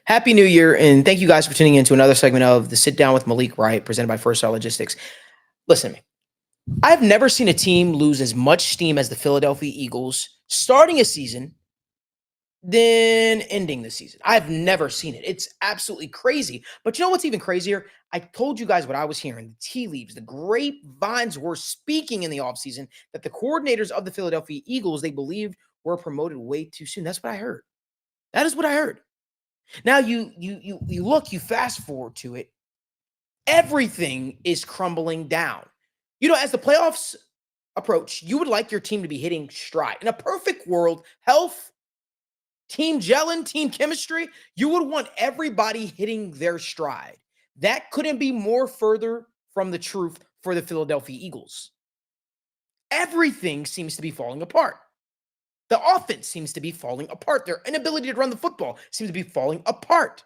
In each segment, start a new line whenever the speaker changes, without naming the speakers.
Happy New Year, and thank you guys for tuning in to another segment of the Sit Down with Malik Wright, presented by First Star Logistics. Listen to me. I've never seen a team lose as much steam as the Philadelphia Eagles starting a season than ending the season. I've never seen it. It's absolutely crazy. But you know what's even crazier? I told you guys what I was hearing. The tea leaves, the grapevines were speaking in the offseason that the coordinators of the Philadelphia Eagles, they believed were promoted way too soon. That's what I heard. That is what I heard. Now you look, you fast forward to it, everything is crumbling down. As the playoffs approach, you would like your team to be hitting stride. In a perfect world, health, team gelling, team chemistry, you would want everybody hitting their stride. That couldn't be more further from the truth for the Philadelphia Eagles. Everything seems to be falling apart. The offense seems to be falling apart. Their inability to run the football seems to be falling apart.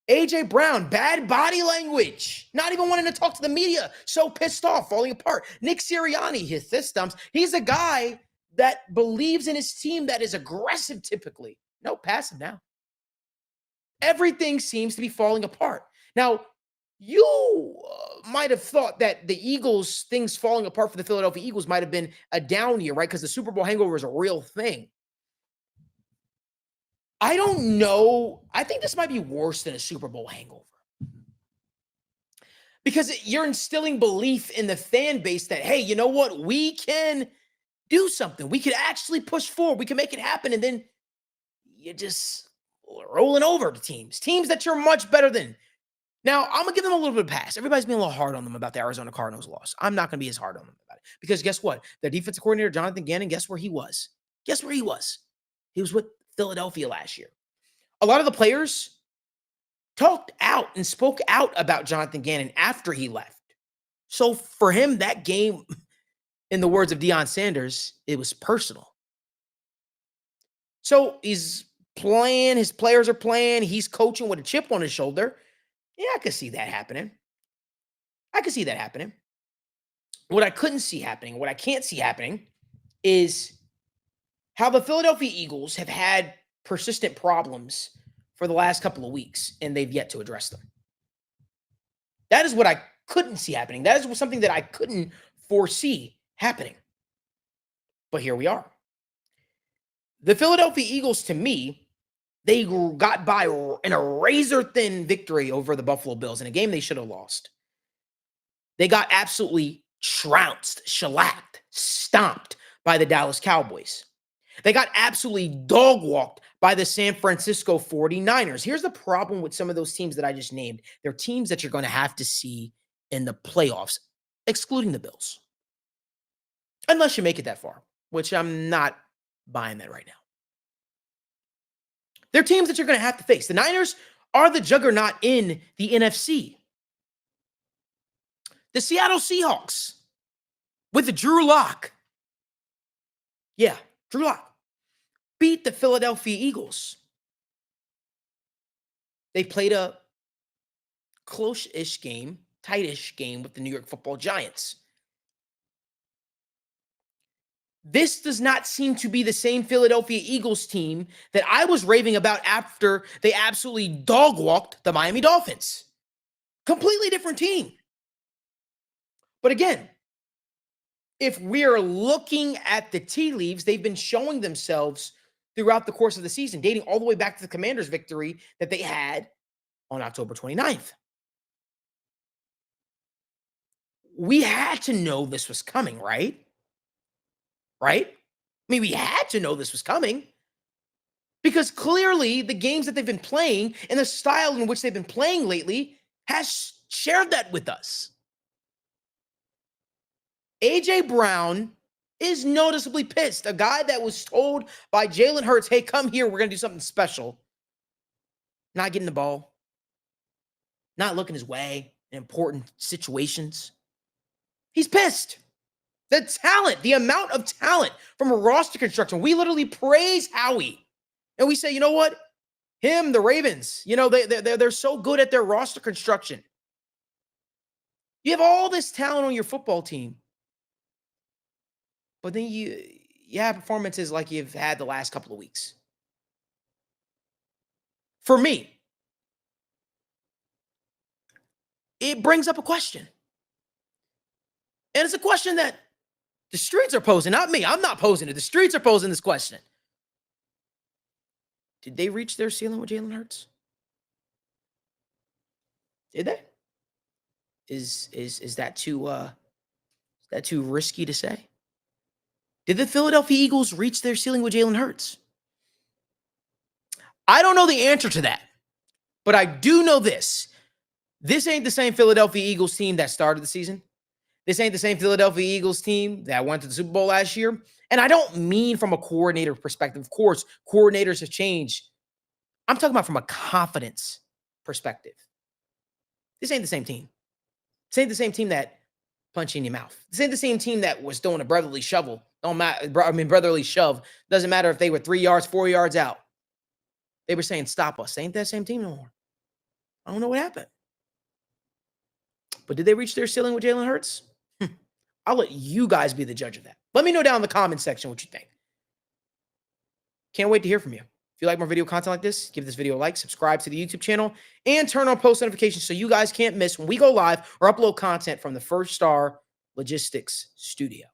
AJ Brown, bad body language, not even wanting to talk to the media, so pissed off, falling apart. Nick Sirianni, his systems, he's a guy that believes in his team, that is aggressive typically. No, passive now. Everything seems to be falling apart. Now, you might have thought that the Eagles, things falling apart for the Philadelphia Eagles might have been a down year, right? Because the Super Bowl hangover is a real thing. I don't know. I think this might be worse than a Super Bowl hangover because you're instilling belief in the fan base that, hey, you know what? We can do something. We could actually push forward. We can make it happen. And then you're just rolling over to teams that you're much better than. Now, I'm going to give them a little bit of pass. Everybody's being a little hard on them about the Arizona Cardinals loss. I'm not going to be as hard on them about it because guess what? Their defensive coordinator, Jonathan Gannon, guess where he was? Guess where he was? He was with Philadelphia last year. A lot of the players talked out and spoke out about Jonathan Gannon after he left. So for him, that game, in the words of Deion Sanders, it was personal. So he's playing, his players are playing, he's coaching with a chip on his shoulder. Yeah, I could see that happening. What I couldn't see happening, what I can't see happening is how the Philadelphia Eagles have had persistent problems for the last couple of weeks, and they've yet to address them. That is what I couldn't see happening. That is something that I couldn't foresee happening. But here we are. The Philadelphia Eagles, to me, they got by in a razor-thin victory over the Buffalo Bills in a game they should have lost. They got absolutely trounced, shellacked, stomped by the Dallas Cowboys. They got absolutely dog-walked by the San Francisco 49ers. Here's the problem with some of those teams that I just named. They're teams that you're going to have to see in the playoffs, excluding the Bills. Unless you make it that far, which I'm not buying that right now. They're teams that you're going to have to face. The Niners are the juggernaut in the NFC. The Seattle Seahawks with Drew Lock. Yeah, Drew Lock beat the Philadelphia Eagles. They played a close-ish game, tight-ish game with the New York Football Giants. This does not seem to be the same Philadelphia Eagles team that I was raving about after they absolutely dog-walked the Miami Dolphins. Completely different team. But again, if we're looking at the tea leaves, they've been showing themselves throughout the course of the season, dating all the way back to the Commanders' victory that they had on October 29th. We had to know this was coming, right? Right? I mean, we had to know this was coming because clearly the games that they've been playing and the style in which they've been playing lately has shared that with us. AJ Brown is noticeably pissed. A guy that was told by Jalen Hurts, hey, come here, we're going to do something special. Not getting the ball. Not looking his way in important situations. He's pissed. The talent, the amount of talent from a roster construction. We literally praise Howie. And we say, you know what? Him, the Ravens, they're so good at their roster construction. You have all this talent on your football team. But then you have performances like you've had the last couple of weeks. For me, it brings up a question. And it's a question that the streets are posing, not me. I'm not posing it. The streets are posing this question. Did they reach their ceiling with Jalen Hurts? Did they? Is that too risky to say? Did the Philadelphia Eagles reach their ceiling with Jalen Hurts? I don't know the answer to that, but I do know this. This ain't the same Philadelphia Eagles team that started the season. This ain't the same Philadelphia Eagles team that went to the Super Bowl last year. And I don't mean from a coordinator perspective. Of course, coordinators have changed. I'm talking about from a confidence perspective. This ain't the same team. This ain't the same team that punched you in your mouth. This ain't the same team that was throwing a brotherly shovel. Brotherly shove. Doesn't matter if they were 3 yards, 4 yards out. They were saying, stop us. They ain't that same team no more. I don't know what happened. But did they reach their ceiling with Jalen Hurts? I'll let you guys be the judge of that. Let me know down in the comment section what you think. Can't wait to hear from you. If you like more video content like this, give this video a like, subscribe to the YouTube channel, and turn on post notifications so you guys can't miss when we go live or upload content from the First Star Logistics Studio.